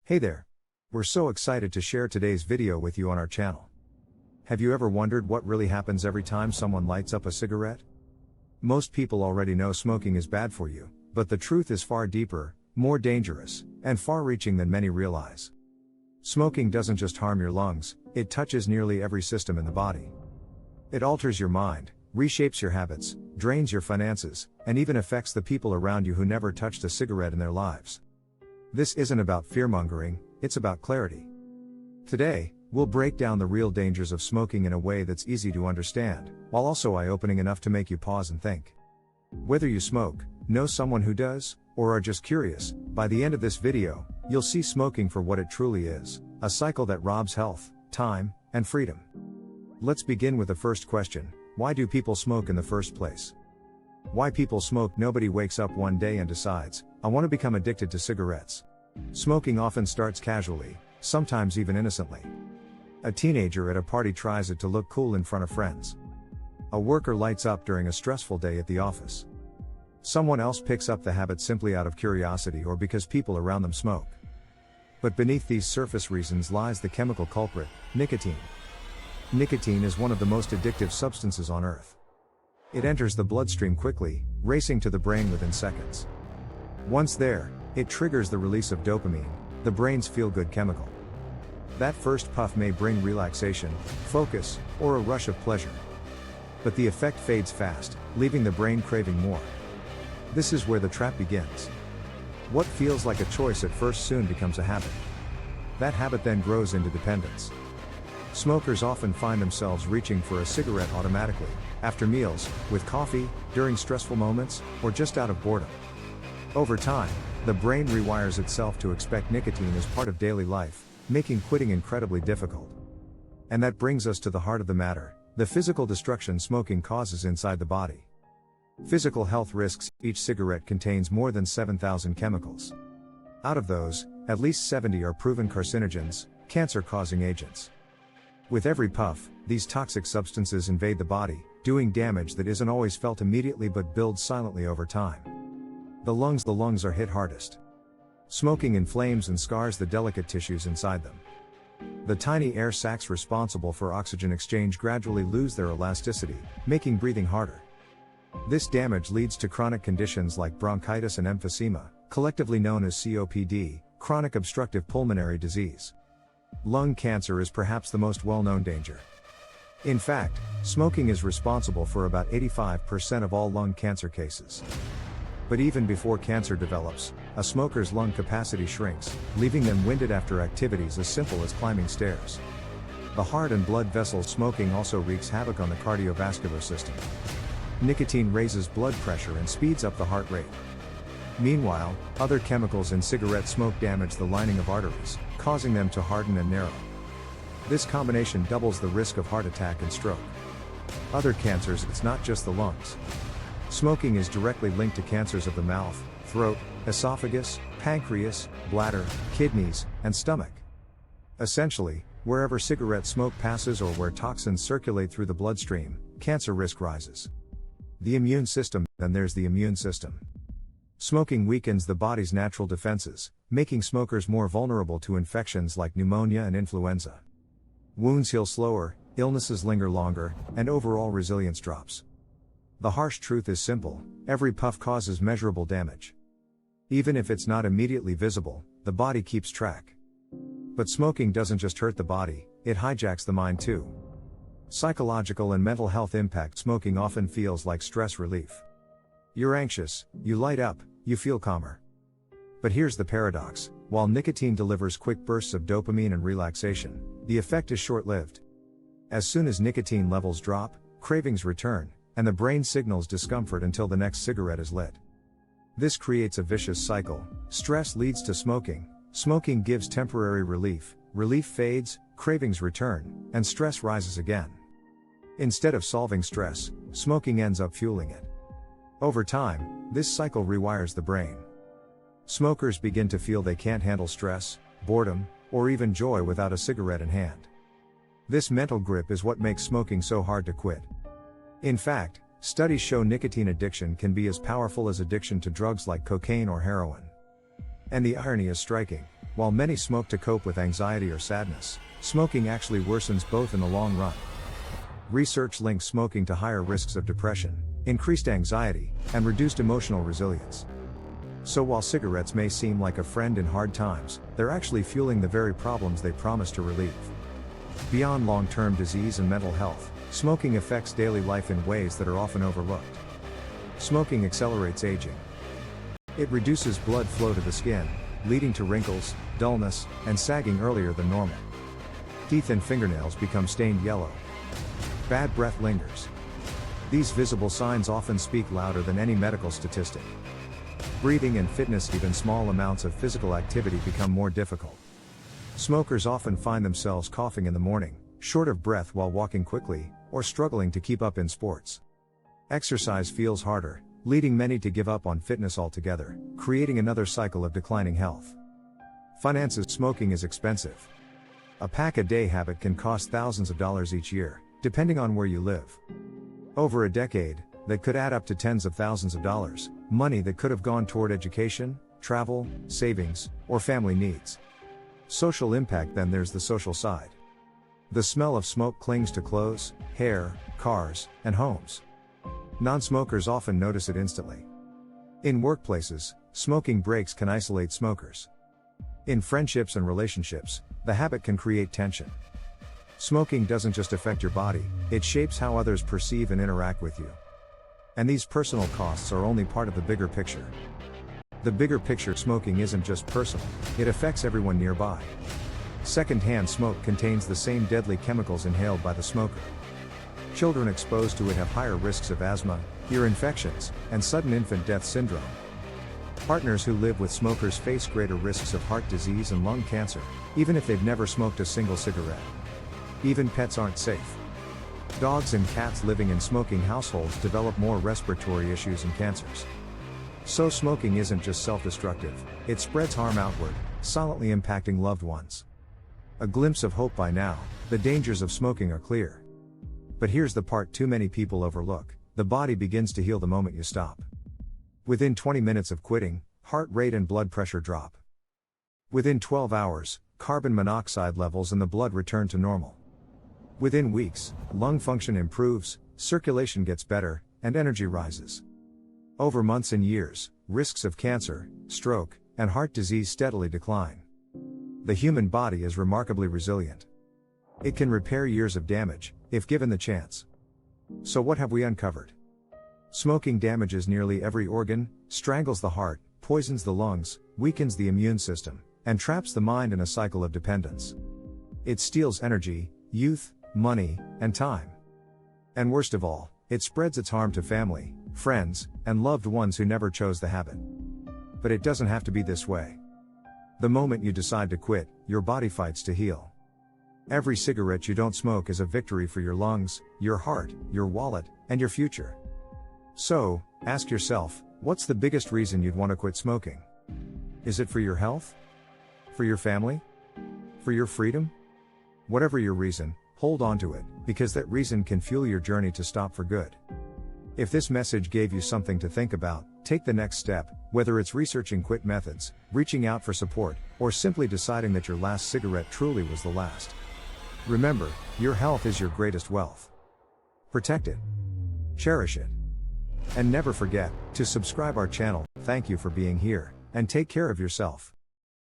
Hey there! We're so excited to share today's video with you on our channel. Have you ever wondered what really happens every time someone lights up a cigarette? Most people already know smoking is bad for you, but the truth is far deeper, more dangerous, and far-reaching than many realize. Smoking doesn't just harm your lungs, it touches nearly every system in the body. It alters your mind, reshapes your habits, drains your finances, and even affects the people around you who never touched a cigarette in their lives. This isn't about fear-mongering, it's about clarity. Today, we'll break down the real dangers of smoking in a way that's easy to understand, while also eye-opening enough to make you pause and think. Whether you smoke, know someone who does, or are just curious, by the end of this video, you'll see smoking for what it truly is, a cycle that robs health, time, and freedom. Let's begin with the first question: why do people smoke in the first place? Why people smoke? Nobody wakes up one day and decides, I want to become addicted to cigarettes. Smoking often starts casually, sometimes even innocently. A teenager at a party tries it to look cool in front of friends. A worker lights up during a stressful day at the office. Someone else picks up the habit simply out of curiosity or because people around them smoke. But beneath these surface reasons lies the chemical culprit, nicotine. Nicotine is one of the most addictive substances on Earth. It enters the bloodstream quickly, racing to the brain within seconds. Once there, it triggers the release of dopamine, the brain's feel-good chemical. That first puff may bring relaxation, focus, or a rush of pleasure. But the effect fades fast, leaving the brain craving more. This is where the trap begins. What feels like a choice at first soon becomes a habit. That habit then grows into dependence. Smokers often find themselves reaching for a cigarette automatically, after meals, with coffee, during stressful moments, or just out of boredom. Over time, the brain rewires itself to expect nicotine as part of daily life, making quitting incredibly difficult. And that brings us to the heart of the matter: the physical destruction smoking causes inside the body. Physical health risks: each cigarette contains more than 7,000 chemicals. Out of those, at least 70 are proven carcinogens, cancer-causing agents. With every puff, these toxic substances invade the body, doing damage that isn't always felt immediately but builds silently over time. The lungs are hit hardest. Smoking inflames and scars the delicate tissues inside them. The tiny air sacs responsible for oxygen exchange gradually lose their elasticity, making breathing harder. This damage leads to chronic conditions like bronchitis and emphysema, collectively known as COPD, chronic obstructive pulmonary disease. Lung cancer is perhaps the most well-known danger. In fact, smoking is responsible for about 85% of all lung cancer cases. But even before cancer develops, a smoker's lung capacity shrinks, leaving them winded after activities as simple as climbing stairs. The heart and blood vessels. Smoking also wreaks havoc on the cardiovascular system. Nicotine raises blood pressure and speeds up the heart rate. Meanwhile, other chemicals in cigarette smoke damage the lining of arteries, causing them to harden and narrow. This combination doubles the risk of heart attack and stroke. Other cancers: it's not just the lungs. Smoking is directly linked to cancers of the mouth, throat, esophagus, pancreas, bladder, kidneys, and stomach. Essentially, wherever cigarette smoke passes or where toxins circulate through the bloodstream, cancer risk rises. The immune system: then there's the immune system. Smoking weakens the body's natural defenses, making smokers more vulnerable to infections like pneumonia and influenza. Wounds heal slower, illnesses linger longer, and overall resilience drops. The harsh truth is simple: every puff causes measurable damage. Even if it's not immediately visible, the body keeps track. But smoking doesn't just hurt the body, it hijacks the mind too. Psychological and mental health impact: smoking often feels like stress relief. You're anxious, you light up, you feel calmer. But here's the paradox: while nicotine delivers quick bursts of dopamine and relaxation, the effect is short-lived. As soon as nicotine levels drop, cravings return, and the brain signals discomfort until the next cigarette is lit. This creates a vicious cycle: stress leads to smoking, smoking gives temporary relief, relief fades, cravings return, and stress rises again. Instead of solving stress, smoking ends up fueling it. Over time, this cycle rewires the brain. Smokers begin to feel they can't handle stress, boredom, or even joy without a cigarette in hand. This mental grip is what makes smoking so hard to quit. In fact, studies show nicotine addiction can be as powerful as addiction to drugs like cocaine or heroin. And the irony is striking. While many smoke to cope with anxiety or sadness, smoking actually worsens both in the long run. Research links smoking to higher risks of depression, increased anxiety, and reduced emotional resilience. So while cigarettes may seem like a friend in hard times, they're actually fueling the very problems they promise to relieve. Beyond long-term disease and mental health, smoking affects daily life in ways that are often overlooked. Smoking accelerates aging. It reduces blood flow to the skin, leading to wrinkles, dullness, and sagging earlier than normal. Teeth and fingernails become stained yellow. Bad breath lingers. These visible signs often speak louder than any medical statistic. Breathing and fitness, even small amounts of physical activity, become more difficult. Smokers often find themselves coughing in the morning, short of breath while walking quickly, or struggling to keep up in sports. Exercise feels harder, leading many to give up on fitness altogether, creating another cycle of declining health. Finances. Smoking is expensive. A pack-a-day habit can cost thousands of dollars each year, depending on where you live. Over a decade, that could add up to tens of thousands of dollars, money that could have gone toward education, travel, savings, or family needs. Social impact. Then there's the social side. The smell of smoke clings to clothes, hair, cars, and homes. Non-smokers often notice it instantly. In workplaces, smoking breaks can isolate smokers. In friendships and relationships, the habit can create tension. Smoking doesn't just affect your body, it shapes how others perceive and interact with you. And these personal costs are only part of the bigger picture. The bigger picture. Smoking isn't just personal, it affects everyone nearby. Secondhand smoke contains the same deadly chemicals inhaled by the smoker. Children exposed to it have higher risks of asthma, ear infections, and sudden infant death syndrome. Partners who live with smokers face greater risks of heart disease and lung cancer, even if they've never smoked a single cigarette. Even pets aren't safe. Dogs and cats living in smoking households develop more respiratory issues and cancers. So smoking isn't just self-destructive, it spreads harm outward, silently impacting loved ones. A glimpse of hope. By now, the dangers of smoking are clear. But here's the part too many people overlook: the body begins to heal the moment you stop. Within 20 minutes of quitting, heart rate and blood pressure drop. Within 12 hours, carbon monoxide levels in the blood return to normal. Within weeks, lung function improves, circulation gets better, and energy rises. Over months and years, risks of cancer, stroke, and heart disease steadily decline. The human body is remarkably resilient. It can repair years of damage, if given the chance. So what have we uncovered? Smoking damages nearly every organ, strangles the heart, poisons the lungs, weakens the immune system, and traps the mind in a cycle of dependence. It steals energy, youth, money, and time. And worst of all, it spreads its harm to family, friends, and loved ones who never chose the habit. But it doesn't have to be this way. The moment you decide to quit, your body fights to heal. Every cigarette you don't smoke is a victory for your lungs, your heart, your wallet, and your future. So, ask yourself, what's the biggest reason you'd want to quit smoking? Is it for your health? For your family? For your freedom? Whatever your reason, hold on to it, because that reason can fuel your journey to stop for good. If this message gave you something to think about, take the next step, whether it's researching quit methods, reaching out for support, or simply deciding that your last cigarette truly was the last. Remember, your health is your greatest wealth. Protect it. Cherish it. And never forget to subscribe our channel. Thank you for being here, and take care of yourself.